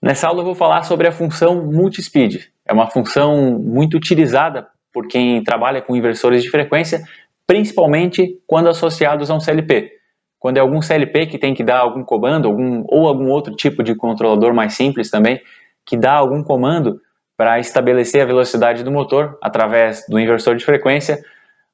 Nessa aula eu vou falar sobre a função multispeed. É uma função muito utilizada por quem trabalha com inversores de frequência, principalmente quando associados a um CLP. Quando é algum CLP que tem que dar algum comando, ou algum outro tipo de controlador mais simples também, que dá algum comando para estabelecer a velocidade do motor através do inversor de frequência,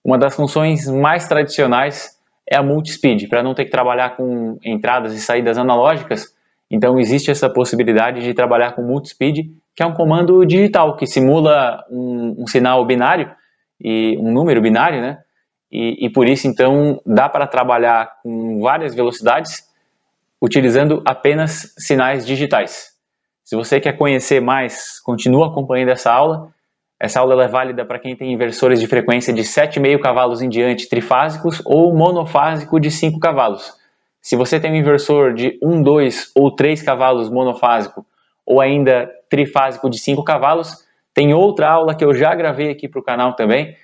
uma das funções mais tradicionais é a multispeed, para não ter que trabalhar com entradas e saídas analógicas. Então existe essa possibilidade de trabalhar com multispeed, que é um comando digital que simula um sinal binário e um número binário, né? E por isso então dá para trabalhar com várias velocidades utilizando apenas sinais digitais. Se você quer conhecer mais, continua acompanhando essa aula. Essa aula é válida para quem tem inversores de frequência de 7,5 cavalos em diante trifásicos ou monofásico de 5 cavalos. Se você tem um inversor de 1, 2 ou 3 cavalos monofásico ou ainda trifásico de 5 cavalos, tem outra aula que eu já gravei aqui para o canal também.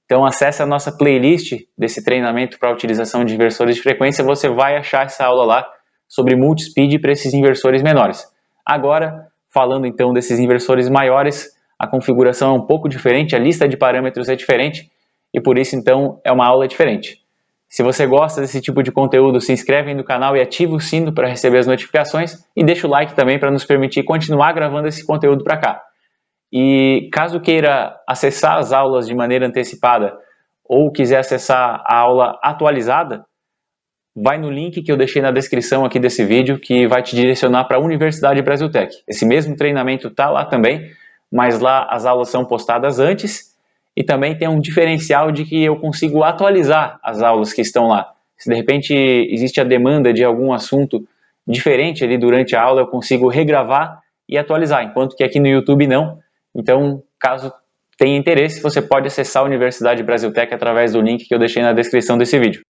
Então acesse a nossa playlist desse treinamento para utilização de inversores de frequência, você vai achar essa aula lá sobre multispeed para esses inversores menores. Agora, falando então desses inversores maiores, a configuração é um pouco diferente, a lista de parâmetros é diferente e por isso então é uma aula diferente. Se você gosta desse tipo de conteúdo, se inscreve aí no canal e ativa o sino para receber as notificações e deixa o like também para nos permitir continuar gravando esse conteúdo para cá. E caso queira acessar as aulas de maneira antecipada ou quiser acessar a aula atualizada, vai no link que eu deixei na descrição aqui desse vídeo, que vai te direcionar para a Universidade Brasiltec. Esse mesmo treinamento está lá também, mas lá as aulas são postadas antes e também tem um diferencial de que eu consigo atualizar as aulas que estão lá. Se de repente existe a demanda de algum assunto diferente ali durante a aula, eu consigo regravar e atualizar, enquanto que aqui no YouTube não. Então, caso tenha interesse, você pode acessar a Universidade Brasiltec através do link que eu deixei na descrição desse vídeo.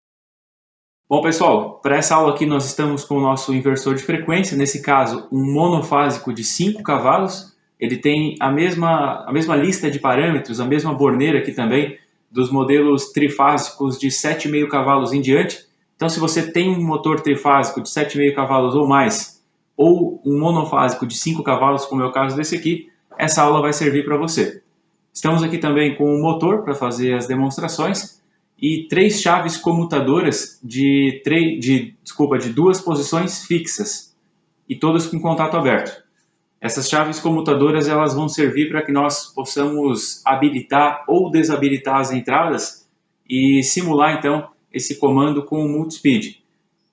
Bom, pessoal, para essa aula aqui nós estamos com o nosso inversor de frequência, nesse caso um monofásico de 5 cavalos. Ele tem a mesma lista de parâmetros, a mesma borneira aqui também dos modelos trifásicos de 7,5 cavalos em diante. Então, se você tem um motor trifásico de 7,5 cavalos ou mais, ou um monofásico de 5 cavalos, como é o caso desse aqui, essa aula vai servir para você. Estamos aqui também com o motor para fazer as demonstrações e 3 chaves comutadoras de 2 posições fixas e todas com contato aberto. Essas chaves comutadoras elas vão servir para que nós possamos habilitar ou desabilitar as entradas e simular então esse comando com o multispeed.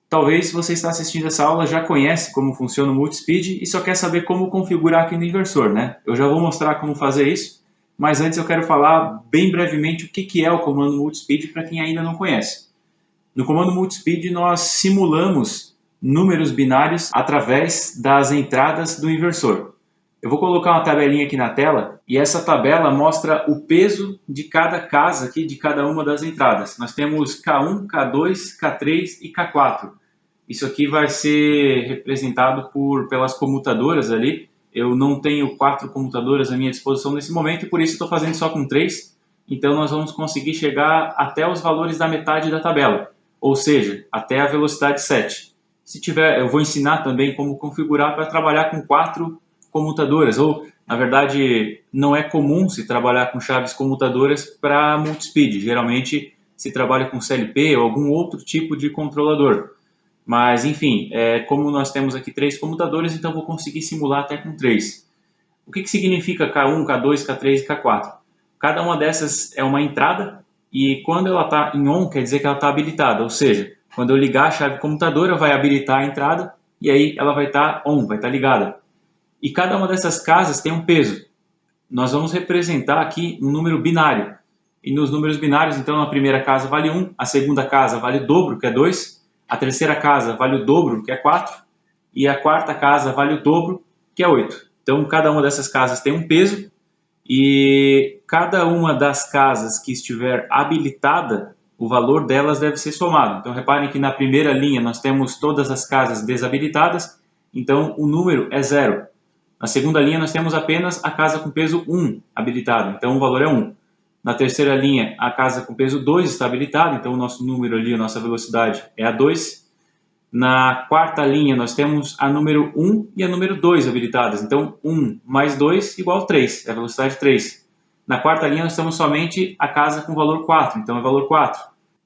Talvez se você está assistindo essa aula já conhece como funciona o multispeed e só quer saber como configurar aqui no inversor, né? Eu já vou mostrar como fazer isso, mas antes eu quero falar bem brevemente o que é o comando multispeed para quem ainda não conhece. No comando multispeed nós simulamos números binários através das entradas do inversor. Eu vou colocar uma tabelinha aqui na tela e essa tabela mostra o peso de cada casa aqui, de cada uma das entradas. Nós temos K1, K2, K3 e K4. Isso aqui vai ser representado pelas comutadoras ali. Eu não tenho 4 comutadoras à minha disposição nesse momento e por isso estou fazendo só com 3. Então nós vamos conseguir chegar até os valores da metade da tabela, ou seja, até a velocidade 7. Se tiver, eu vou ensinar também como configurar para trabalhar com 4 comutadoras, ou na verdade não é comum se trabalhar com chaves comutadoras para multispeed. Geralmente se trabalha com CLP ou algum outro tipo de controlador. Mas, enfim, como nós temos aqui 3 comutadores, então vou conseguir simular até com 3. O que significa K1, K2, K3 e K4? Cada uma dessas é uma entrada e quando ela está em ON, quer dizer que ela está habilitada. Ou seja, quando eu ligar a chave comutadora, vai habilitar a entrada e aí ela vai estar ON, vai estar ligada. E cada uma dessas casas tem um peso. Nós vamos representar aqui um número binário. E nos números binários, então, a primeira casa vale 1, a segunda casa vale o dobro, que é 2, a terceira casa vale o dobro, que é 4, e a quarta casa vale o dobro, que é 8. Então, cada uma dessas casas tem um peso, e cada uma das casas que estiver habilitada, o valor delas deve ser somado. Então, reparem que na primeira linha nós temos todas as casas desabilitadas, então o número é 0. Na segunda linha nós temos apenas a casa com peso 1 habilitada, então o valor é 1. Na terceira linha, a casa com peso 2 está habilitada, então o nosso número ali, a nossa velocidade é a 2. Na quarta linha, nós temos a número 1 e a número 2 habilitadas. Então, 1 mais 2 igual a 3, é a velocidade 3. Na quarta linha, nós temos somente a casa com valor 4, então é valor 4.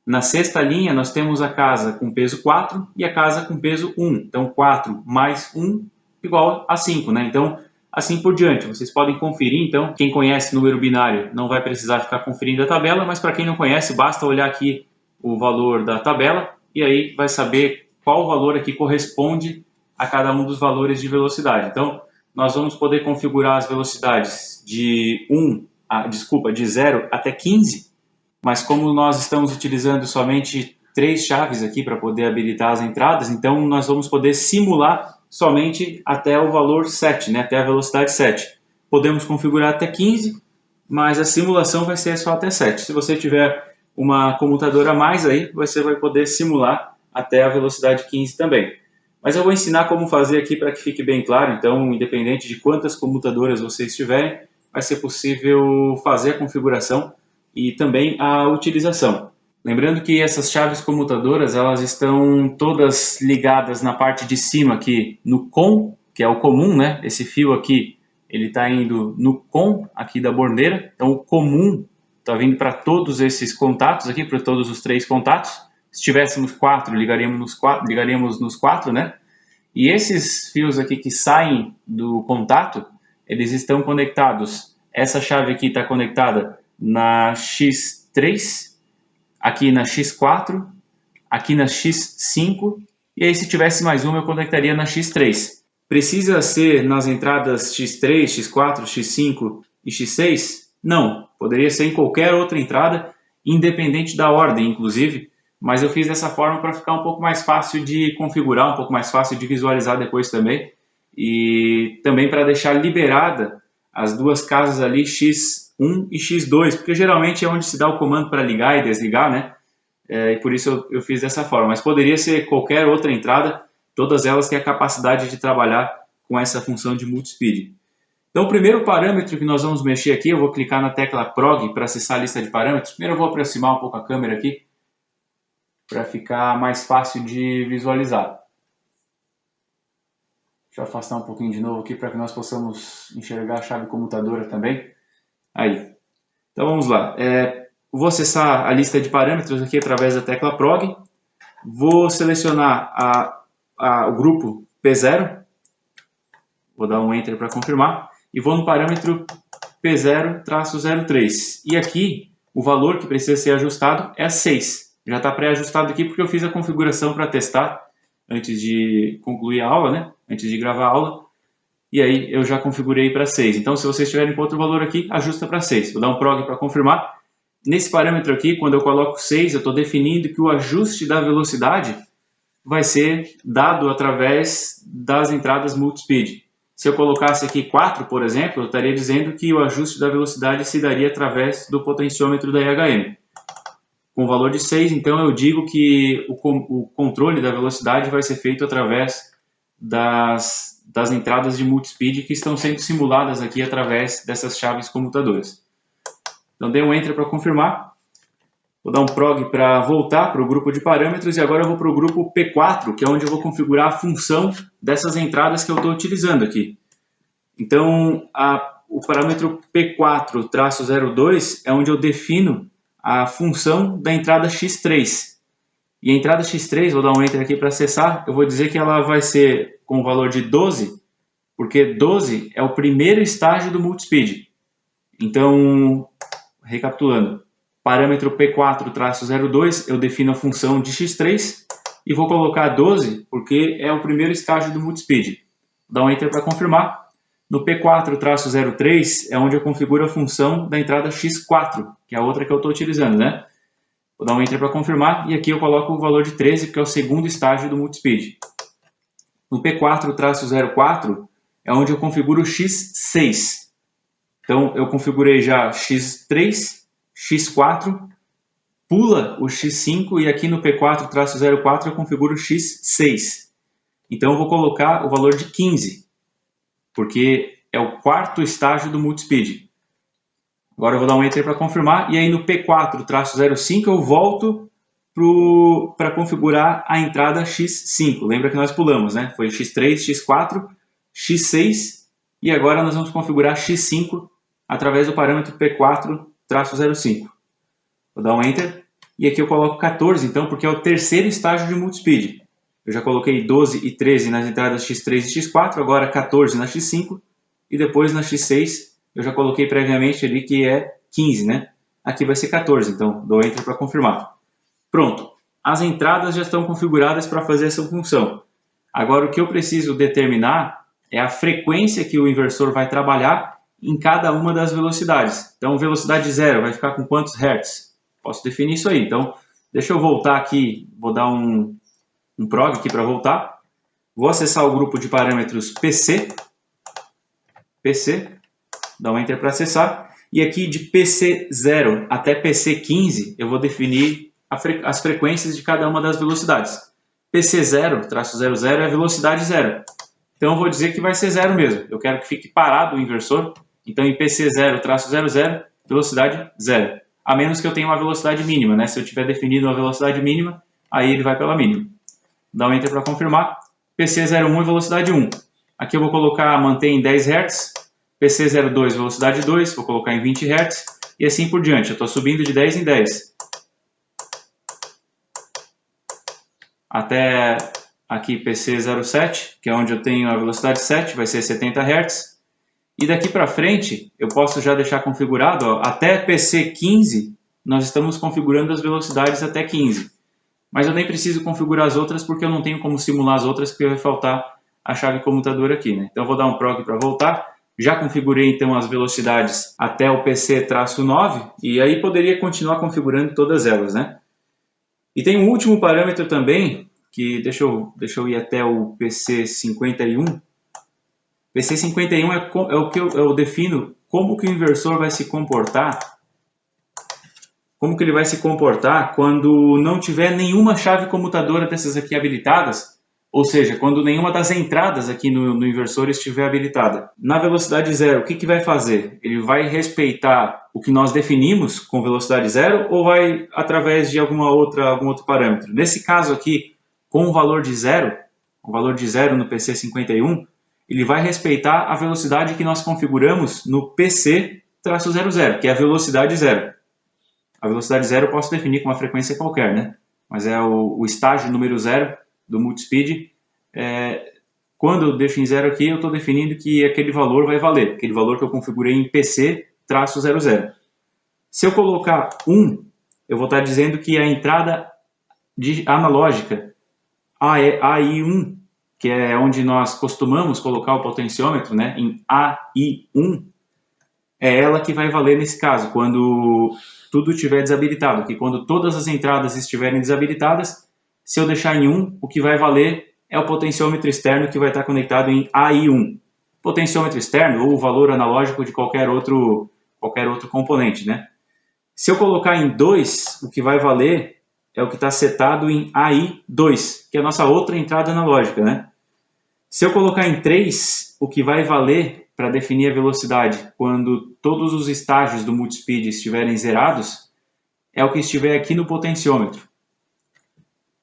Na sexta linha, nós temos a casa com peso 4 e a casa com peso 1. Então, 4 mais 1 igual a 5, né? Então, assim por diante. Vocês podem conferir, então, quem conhece número binário não vai precisar ficar conferindo a tabela, mas para quem não conhece, basta olhar aqui o valor da tabela e aí vai saber qual valor aqui corresponde a cada um dos valores de velocidade. Então, nós vamos poder configurar as velocidades de 0 até 15, mas como nós estamos utilizando somente 3 chaves aqui para poder habilitar as entradas, então nós vamos poder simular somente até o valor 7, né, até a velocidade 7. Podemos configurar até 15, mas a simulação vai ser só até 7. Se você tiver uma comutadora a mais aí, você vai poder simular até a velocidade 15 também. Mas eu vou ensinar como fazer aqui para que fique bem claro, então, independente de quantas comutadoras vocês tiverem, vai ser possível fazer a configuração e também a utilização. Lembrando que essas chaves comutadoras, elas estão todas ligadas na parte de cima aqui no COM, que é o comum, né? Esse fio aqui, ele está indo no COM aqui da borneira, então o comum está vindo para todos esses contatos aqui, para todos os 3 contatos. Se tivéssemos 4, ligaríamos nos 4, né? E esses fios aqui que saem do contato, eles estão conectados. Essa chave aqui está conectada na X3, aqui na X4, aqui na X5, e aí se tivesse mais uma eu conectaria na X3. Precisa ser nas entradas X3, X4, X5 e X6? Não, poderia ser em qualquer outra entrada, independente da ordem, inclusive, mas eu fiz dessa forma para ficar um pouco mais fácil de configurar, um pouco mais fácil de visualizar depois também, e também para deixar liberada as duas casas ali X1 e X2, porque geralmente é onde se dá o comando para ligar e desligar, né? E por isso eu fiz dessa forma, mas poderia ser qualquer outra entrada, todas elas têm a capacidade de trabalhar com essa função de multispeed. Então o primeiro parâmetro que nós vamos mexer aqui, eu vou clicar na tecla PROG para acessar a lista de parâmetros. Primeiro eu vou aproximar um pouco a câmera aqui, para ficar mais fácil de visualizar. Deixa eu afastar um pouquinho de novo aqui para que nós possamos enxergar a chave comutadora também. Aí. Então vamos lá. Vou acessar a lista de parâmetros aqui através da tecla PROG. Vou selecionar o grupo P0. Vou dar um Enter para confirmar. E vou no parâmetro P0-03. E aqui o valor que precisa ser ajustado é 6. Já está pré-ajustado aqui porque eu fiz a configuração para testar antes de concluir a aula, né? Antes de gravar a aula. E aí eu já configurei para 6. Então, se vocês tiverem com outro valor aqui, ajusta para 6. Vou dar um PROG para confirmar. Nesse parâmetro aqui, quando eu coloco 6, eu estou definindo que o ajuste da velocidade vai ser dado através das entradas multispeed. Se eu colocasse aqui 4, por exemplo, eu estaria dizendo que o ajuste da velocidade se daria através do potenciômetro da IHM. Com o valor de 6, então eu digo que o controle da velocidade vai ser feito através das entradas de multispeed que estão sendo simuladas aqui através dessas chaves comutadoras. Então dei um Enter para confirmar. Vou dar um PROG para voltar para o grupo de parâmetros e agora eu vou para o grupo P4, que é onde eu vou configurar a função dessas entradas que eu estou utilizando aqui. Então o parâmetro P4-02 é onde eu defino a função da entrada X3. E a entrada X3, vou dar um Enter aqui para acessar, eu vou dizer que ela vai ser com o valor de 12, porque 12 é o primeiro estágio do multispeed. Então, recapitulando, parâmetro P4-02, eu defino a função de X3 e vou colocar 12, porque é o primeiro estágio do multispeed. Vou dar um Enter para confirmar. No P4-03 é onde eu configuro a função da entrada X4, que é a outra que eu estou utilizando, né? Vou dar um Enter para confirmar e aqui eu coloco o valor de 13, que é o segundo estágio do multispeed. No P4-04 é onde eu configuro o X6. Então eu configurei já X3, X4, pula o X5 e aqui no P4-04 eu configuro o X6. Então eu vou colocar o valor de 15. Porque é o quarto estágio do multispeed. Agora eu vou dar um Enter para confirmar, e aí no P4-05 eu volto para configurar a entrada X5. Lembra que nós pulamos, né? Foi X3, X4, X6 e agora nós vamos configurar X5 através do parâmetro P4-05. Vou dar um Enter e aqui eu coloco 14, então, porque é o terceiro estágio de multispeed. Eu já coloquei 12 e 13 nas entradas X3 e X4, agora 14 na X5 e depois na X6 eu já coloquei previamente ali que é 15, né? Aqui vai ser 14, então dou Enter para confirmar. Pronto, as entradas já estão configuradas para fazer essa função. Agora o que eu preciso determinar é a frequência que o inversor vai trabalhar em cada uma das velocidades. Então, velocidade 0 vai ficar com quantos hertz? Posso definir isso aí. Então, deixa eu voltar aqui, vou dar um prog aqui para voltar. Vou acessar o grupo de parâmetros PC, dá um Enter para acessar. E aqui de PC0 até PC15 eu vou definir as frequências de cada uma das velocidades. PC0-00 é a velocidade 0. Então eu vou dizer que vai ser 0 mesmo. Eu quero que fique parado o inversor. Então em PC0-00, velocidade 0. A menos que eu tenha uma velocidade mínima, né? Se eu tiver definido uma velocidade mínima, aí ele vai pela mínima. Dá um Enter para confirmar. PC01, velocidade 1. Aqui eu vou colocar, manter em 10 Hz. PC02, velocidade 2, vou colocar em 20 Hz. E assim por diante. Eu estou subindo de 10 em 10. Até aqui PC07, que é onde eu tenho a velocidade 7, vai ser 70 Hz. E daqui para frente, eu posso já deixar configurado, ó, até PC15, nós estamos configurando as velocidades até 15. Mas eu nem preciso configurar as outras, porque eu não tenho como simular as outras, porque vai faltar a chave comutador aqui, né? Então eu vou dar um prog para voltar. Já configurei então as velocidades até o PC-9, e aí poderia continuar configurando todas elas, né? E tem um último parâmetro também, que deixa eu ir até o PC51. PC51 é o que eu defino como que o inversor vai se comportar, como que ele vai se comportar quando não tiver nenhuma chave comutadora dessas aqui habilitadas, ou seja, quando nenhuma das entradas aqui no inversor estiver habilitada. Na velocidade 0, o que vai fazer? Ele vai respeitar o que nós definimos com velocidade 0 ou vai através de algum outro parâmetro? Nesse caso aqui, com o valor de 0, no PC51, ele vai respeitar a velocidade que nós configuramos no PC-00, que é a velocidade 0. A velocidade 0 eu posso definir com uma frequência qualquer, né? Mas é o estágio número 0 do multispeed. Quando eu deixo em 0 aqui, eu estou definindo que aquele valor vai valer, aquele valor que eu configurei em PC-00. Se eu colocar 1, eu vou estar dizendo que a entrada analógica AI1, que é onde nós costumamos colocar o potenciômetro, né, em AI1, é ela que vai valer nesse caso, quando tudo estiver desabilitado, que quando todas as entradas estiverem desabilitadas, se eu deixar em 1, o que vai valer é o potenciômetro externo que vai estar conectado em AI1. Potenciômetro externo ou o valor analógico de qualquer outro componente, né? Se eu colocar em 2, o que vai valer é o que está setado em AI2, que é a nossa outra entrada analógica, né? Se eu colocar em 3, o que vai valer para definir a velocidade quando todos os estágios do multispeed estiverem zerados é o que estiver aqui no potenciômetro.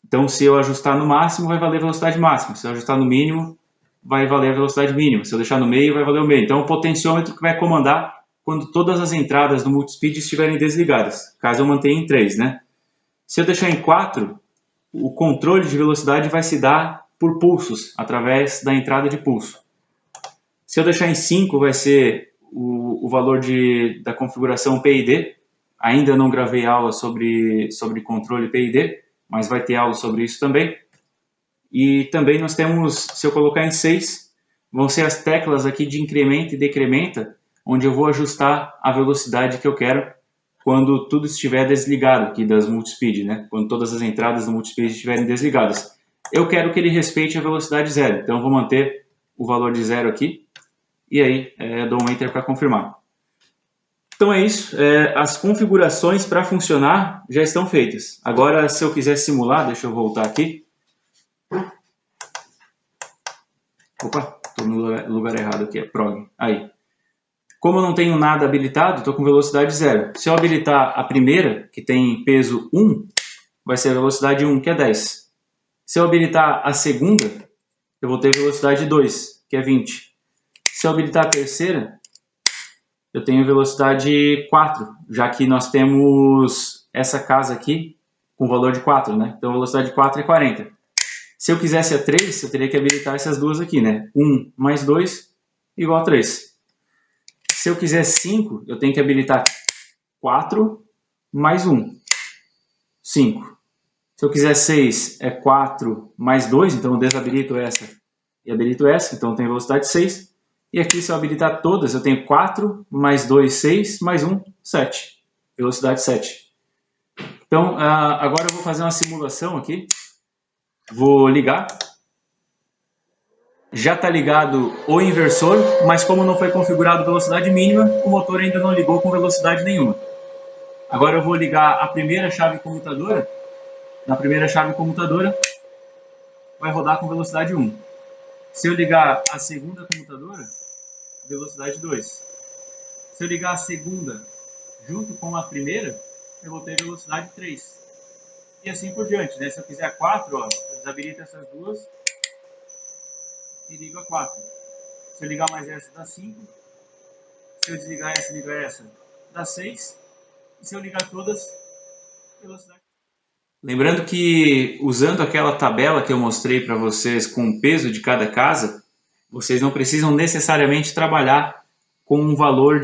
Então, se eu ajustar no máximo, vai valer a velocidade máxima. Se eu ajustar no mínimo, vai valer a velocidade mínima. Se eu deixar no meio, vai valer o meio. Então, é o potenciômetro que vai comandar quando todas as entradas do multispeed estiverem desligadas, caso eu mantenha em 3, né? Se eu deixar em 4, o controle de velocidade vai se dar por pulsos, através da entrada de pulso. Se eu deixar em 5, vai ser o valor da configuração PID. Ainda não gravei aula sobre controle PID, mas vai ter aula sobre isso também. E também nós temos, se eu colocar em 6, vão ser as teclas aqui de incremento e decrementa, onde eu vou ajustar a velocidade que eu quero quando tudo estiver desligado aqui das multispeed, né? Quando todas as entradas do multispeed estiverem desligadas. Eu quero que ele respeite a velocidade 0, então eu vou manter o valor de 0 aqui, e aí dou um Enter para confirmar. Então é isso, as configurações para funcionar já estão feitas. Agora, se eu quiser simular, deixa eu voltar aqui. Opa, estou no lugar errado aqui, é prog. Aí. Como eu não tenho nada habilitado, estou com velocidade 0. Se eu habilitar a primeira, que tem peso 1, vai ser a velocidade 1, que é 10. Se eu habilitar a segunda, eu vou ter velocidade 2, que é 20. Se eu habilitar a terceira, eu tenho velocidade 4, já que nós temos essa casa aqui com valor de 4, né? Então a velocidade 4 é 40. Se eu quisesse a 3, eu teria que habilitar essas duas aqui, né? 1 mais 2 igual a 3. Se eu quiser 5, eu tenho que habilitar 4 mais 1, 5. Se eu quiser 6, é 4 mais 2, então eu desabilito essa e habilito essa, então eu tenho velocidade 6. E aqui, se eu habilitar todas, eu tenho 4 mais 2, 6, mais 1, 7. Velocidade 7. Então, agora eu vou fazer uma simulação aqui. Vou ligar. Já está ligado o inversor, mas como não foi configurado velocidade mínima, o motor ainda não ligou com velocidade nenhuma. Agora eu vou ligar a primeira chave comutadora. Na primeira chave comutadora, vai rodar com velocidade 1. Se eu ligar a segunda comutadora, velocidade 2. Se eu ligar a segunda junto com a primeira, eu vou ter velocidade 3. E assim por diante, né? Se eu quiser a 4, ó, eu desabilito essas duas e ligo a 4. Se eu ligar mais essa, dá 5. Se eu desligar essa e ligar essa, dá 6. E se eu ligar todas, velocidade. Lembrando que, usando aquela tabela que eu mostrei para vocês com o peso de cada casa, vocês não precisam necessariamente trabalhar com um valor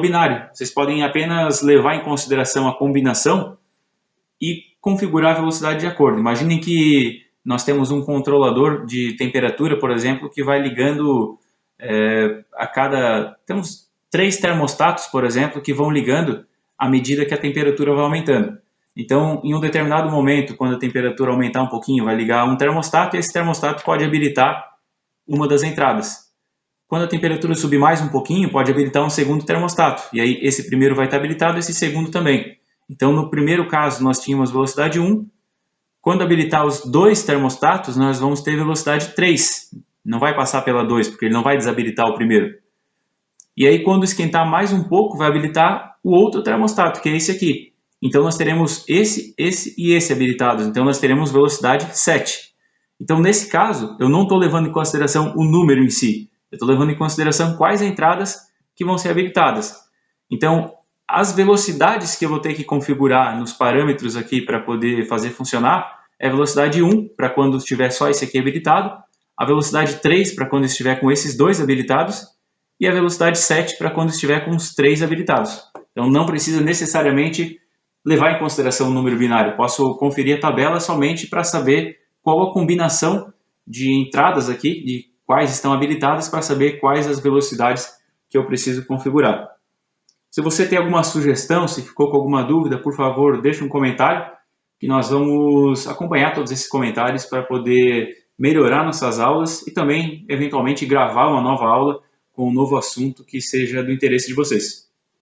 binário. Vocês podem apenas levar em consideração a combinação e configurar a velocidade de acordo. Imaginem que nós temos um controlador de temperatura, por exemplo, que vai ligando temos 3 termostatos, por exemplo, que vão ligando à medida que a temperatura vai aumentando. Então, em um determinado momento, quando a temperatura aumentar um pouquinho, vai ligar um termostato e esse termostato pode habilitar uma das entradas. Quando a temperatura subir mais um pouquinho, pode habilitar um segundo termostato. E aí, esse primeiro vai estar habilitado, esse segundo também. Então, no primeiro caso, nós tínhamos velocidade 1. Quando habilitar os 2 termostatos, nós vamos ter velocidade 3. Não vai passar pela 2, porque ele não vai desabilitar o primeiro. E aí, quando esquentar mais um pouco, vai habilitar o outro termostato, que é esse aqui. Então, nós teremos esse e esse habilitados. Então, nós teremos velocidade 7. Então, nesse caso, eu não estou levando em consideração o número em si. Eu estou levando em consideração quais entradas que vão ser habilitadas. Então, as velocidades que eu vou ter que configurar nos parâmetros aqui para poder fazer funcionar é a velocidade 1 para quando estiver só esse aqui habilitado, a velocidade 3 para quando estiver com esses 2 habilitados e a velocidade 7 para quando estiver com os 3 habilitados. Então, não precisa necessariamente levar em consideração o número binário. Posso conferir a tabela somente para saber qual a combinação de entradas aqui, de quais estão habilitadas, para saber quais as velocidades que eu preciso configurar. Se você tem alguma sugestão, se ficou com alguma dúvida, por favor, deixe um comentário, que nós vamos acompanhar todos esses comentários para poder melhorar nossas aulas e também, eventualmente, gravar uma nova aula com um novo assunto que seja do interesse de vocês.